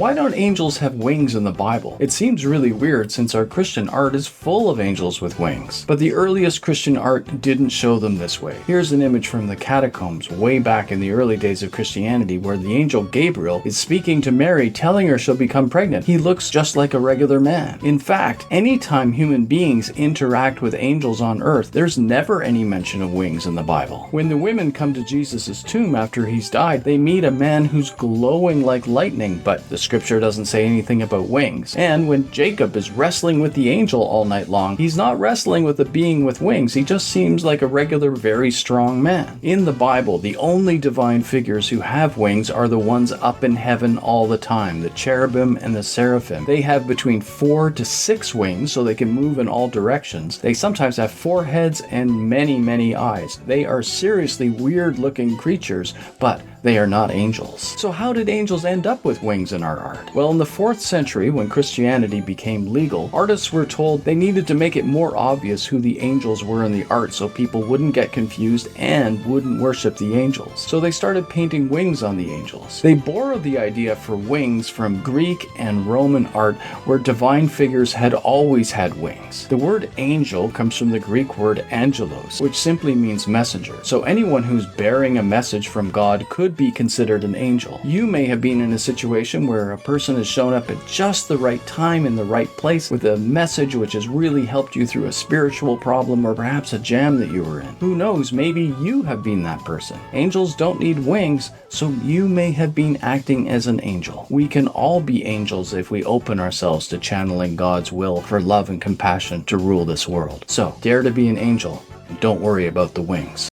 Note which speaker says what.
Speaker 1: Why don't angels have wings in the Bible? It seems really weird since our Christian art is full of angels with wings. But the earliest Christian art didn't show them this way. Here's an image from the catacombs way back in the early days of Christianity where the angel Gabriel is speaking to Mary, telling her she'll become pregnant. He looks just like a regular man. In fact, anytime human beings interact with angels on earth, there's never any mention of wings in the Bible. When the women come to Jesus' tomb after he's died, they meet a man who's glowing like lightning, but the scripture doesn't say anything about wings. And when Jacob is wrestling with the angel all night long, he's not wrestling with a being with wings, he just seems like a regular, very strong man. In the Bible, the only divine figures who have wings are the ones up in heaven all the time, the cherubim and the seraphim. They have between 4 to 6 wings so they can move in all directions. They sometimes have 4 heads and many eyes. They are seriously weird looking creatures, but they are not angels. So how did angels end up with wings in our art? Well, in the 4th century, when Christianity became legal, artists were told they needed to make it more obvious who the angels were in the art so people wouldn't get confused and wouldn't worship the angels. So they started painting wings on the angels. They borrowed the idea for wings from Greek and Roman art where divine figures had always had wings. The word angel comes from the Greek word angelos, which simply means messenger. So anyone who's bearing a message from God could be considered an angel. You may have been in a situation where a person has shown up at just the right time in the right place with a message which has really helped you through a spiritual problem or perhaps a jam that you were in. Who knows, maybe you have been that person. Angels don't need wings, so you may have been acting as an angel. We can all be angels if we open ourselves to channeling God's will for love and compassion to rule this world. So, dare to be an angel and don't worry about the wings.